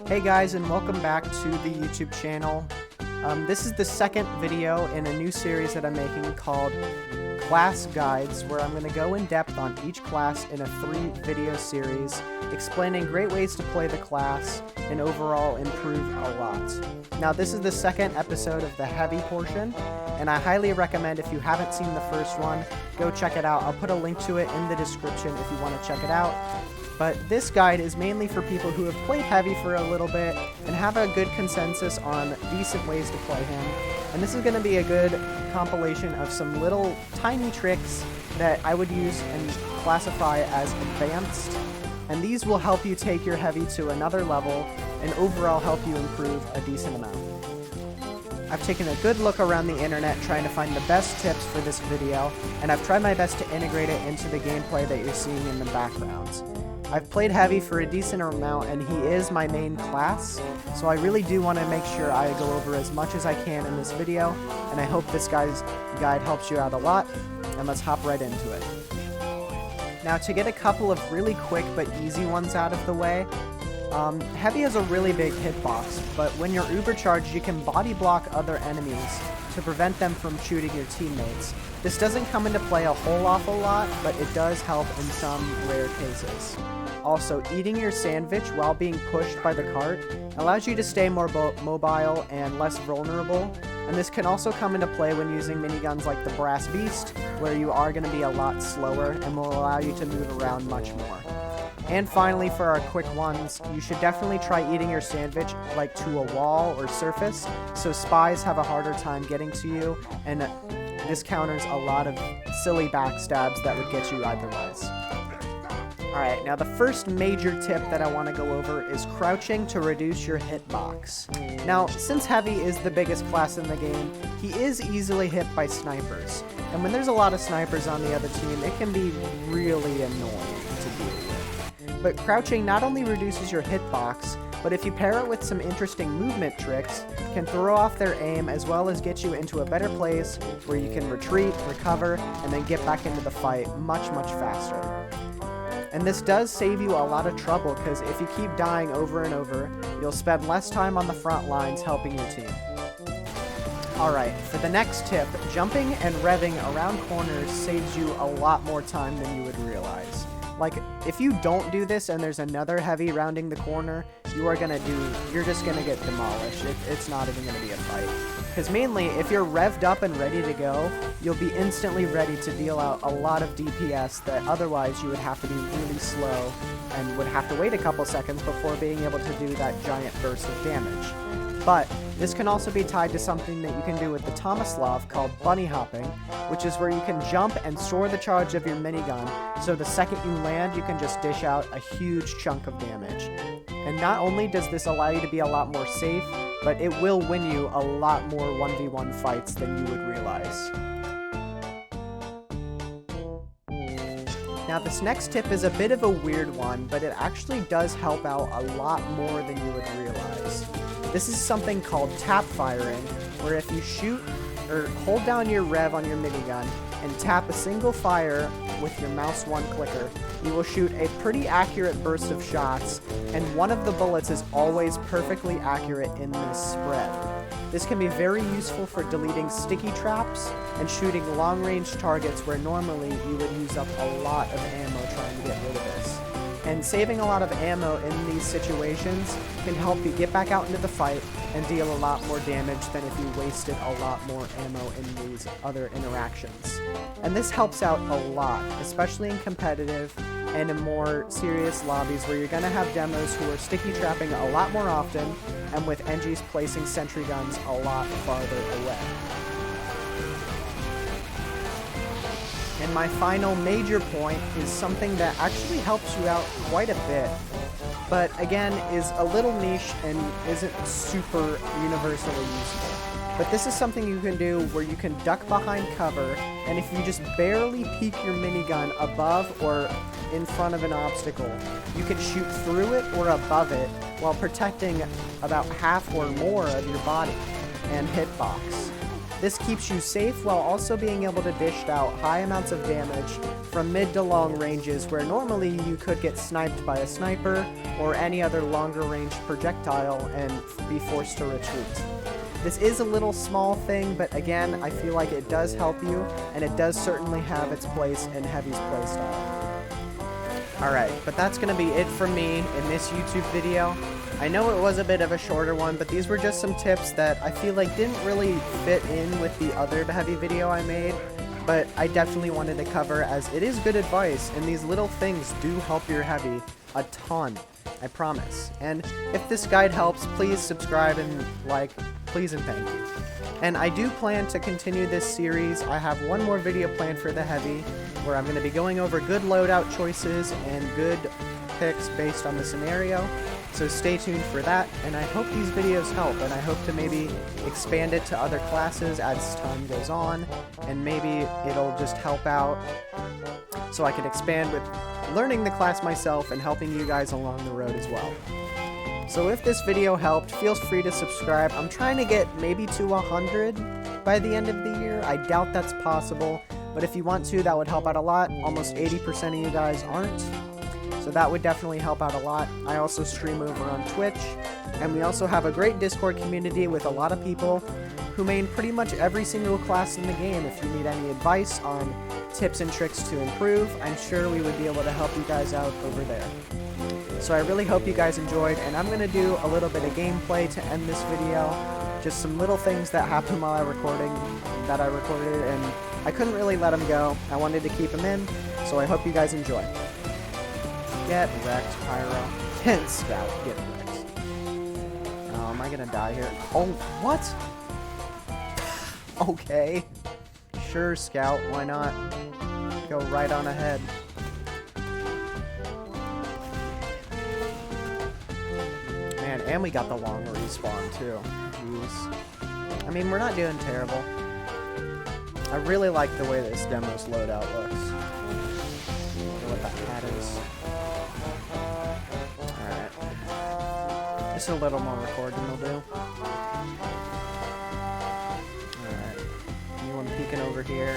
Hey guys, and welcome back to the YouTube channel. This is the second video in a new series that I'm making called Class Guides, where I'm going to go in depth on each class in a 3-video series, explaining great ways to play the class and overall improve a lot. Now, this is the second episode of the heavy portion, and I highly recommend, if you haven't seen the first one, go check it out. I'll put a link to it in the description if you want to check it out. But this guide is mainly for people who have played heavy for a little bit and have a good consensus on decent ways to play him. And this is going to be a good compilation of some little tiny tricks that I would use and classify as advanced. And these will help you take your heavy to another level and overall help you improve a decent amount. I've taken a good look around the internet trying to find the best tips for this video, and I've tried my best to integrate it into the gameplay that you're seeing in the background. I've played heavy for a decent amount, and he is my main class, so I really do want to make sure I go over as much as I can in this video, and I hope this guide helps you out a lot, and let's hop right into it. Now, to get a couple of really quick but easy ones out of the way, heavy has a really big hitbox, but when you're ubercharged, you can body block other enemies to prevent them from shooting your teammates. This doesn't come into play a whole awful lot, but it does help in some rare cases. Also, eating your sandwich while being pushed by the cart allows you to stay more mobile and less vulnerable, and this can also come into play when using miniguns like the Brass Beast, where you are going to be a lot slower and will allow you to move around much more. And finally, for our quick ones, you should definitely try eating your sandwich like to a wall or surface, so spies have a harder time getting to you, and this counters a lot of silly backstabs that would get you otherwise. Alright, now the first major tip that I want to go over is crouching to reduce your hitbox. Now, since heavy is the biggest class in the game, he is easily hit by snipers, and when there's a lot of snipers on the other team, it can be really annoying to deal with. But crouching not only reduces your hitbox, but if you pair it with some interesting movement tricks, can throw off their aim as well as get you into a better place where you can retreat, recover, and then get back into the fight much faster. And this does save you a lot of trouble, because if you keep dying over and over, you'll spend less time on the front lines helping your team. Alright, for the next tip, jumping and revving around corners saves you a lot more time than you would realize. Like, if you don't do this and there's another heavy rounding the corner, you're just gonna get demolished. It's not even gonna be a fight. Because mainly, if you're revved up and ready to go, you'll be instantly ready to deal out a lot of DPS that otherwise you would have to be really slow and would have to wait a couple seconds before being able to do that giant burst of damage. But this can also be tied to something that you can do with the Tomislav called bunny hopping, which is where you can jump and store the charge of your minigun, so the second you land, you can just dish out a huge chunk of damage. And not only does this allow you to be a lot more safe, but it will win you a lot more 1v1 fights than you would realize. Now, this next tip is a bit of a weird one, but it actually does help out a lot more than you would realize. This is something called tap firing, where if you shoot or hold down your rev on your minigun and tap a single fire with your mouse 1 clicker, you will shoot a pretty accurate burst of shots, and one of the bullets is always perfectly accurate in this spread. This can be very useful for deleting sticky traps and shooting long-range targets where normally you would use up a lot of ammo trying to get rid of this. And saving a lot of ammo in these situations can help you get back out into the fight and deal a lot more damage than if you wasted a lot more ammo in these other interactions. And this helps out a lot, especially in competitive and in more serious lobbies where you're going to have demos who are sticky trapping a lot more often, and with NGs placing sentry guns a lot farther away. And my final major point is something that actually helps you out quite a bit, but again is a little niche and isn't super universally useful. But this is something you can do where you can duck behind cover, and if you just barely peek your minigun above or in front of an obstacle, you can shoot through it or above it while protecting about half or more of your body and hitbox. This keeps you safe while also being able to dish out high amounts of damage from mid to long ranges where normally you could get sniped by a sniper or any other longer range projectile and be forced to retreat. This is a little small thing, but again, I feel like it does help you, and it does certainly have its place in Heavy's playstyle. Alright, but that's going to be it from me in this YouTube video. I know it was a bit of a shorter one, but these were just some tips that I feel like didn't really fit in with the other Heavy video I made, but I definitely wanted to cover as it is good advice, and these little things do help your Heavy a ton, I promise. And if this guide helps, please subscribe and like, please and thank you. And I do plan to continue this series. I have one more video planned for the Heavy, where I'm going to be going over good loadout choices and good picks based on the scenario. So stay tuned for that, and I hope these videos help, and I hope to maybe expand it to other classes as time goes on, and maybe it'll just help out so I can expand with learning the class myself and helping you guys along the road as well. So if this video helped, feel free to subscribe. I'm trying to get maybe to 100 by the end of the year. I doubt that's possible, but if you want to, that would help out a lot. Almost 80% of you guys aren't, so that would definitely help out a lot. I also stream over on Twitch, and we also have a great Discord community with a lot of people who main pretty much every single class in the game. If you need any advice on tips and tricks to improve, I'm sure we would be able to help you guys out over there. So I really hope you guys enjoyed, and I'm going to do a little bit of gameplay to end this video. Just some little things that happened while I recorded, and I couldn't really let them go. I wanted to keep them in, so I hope you guys enjoy. Get wrecked, Pyro. And Scout, get wrecked. Oh, am I going to die here? Oh, what? Okay. Sure, Scout, why not? Go right on ahead. Man, and we got the long respawn too. Jeez. I mean, we're not doing terrible. I really like the way this demo's loadout looks. Wonder what that hat is. Alright. Just a little more recording will do. Alright. Anyone peeking over here?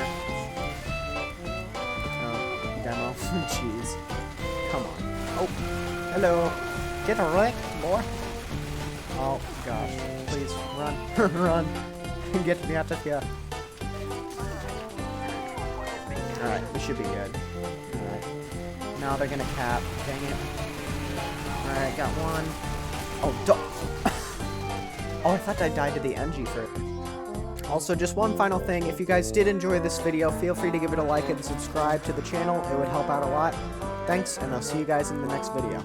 Oh, demo. Jeez. Come on. Oh, hello. Get wrecked, boy. Oh, gosh. Please, run. Run. Get me out of here. Alright, we should be good. Alright. Now they're gonna cap. Dang it. Alright, got one. Oh, oh, I thought I died to the NG for... Also, just one final thing. If you guys did enjoy this video, feel free to give it a like and subscribe to the channel. It would help out a lot. Thanks, and I'll see you guys in the next video.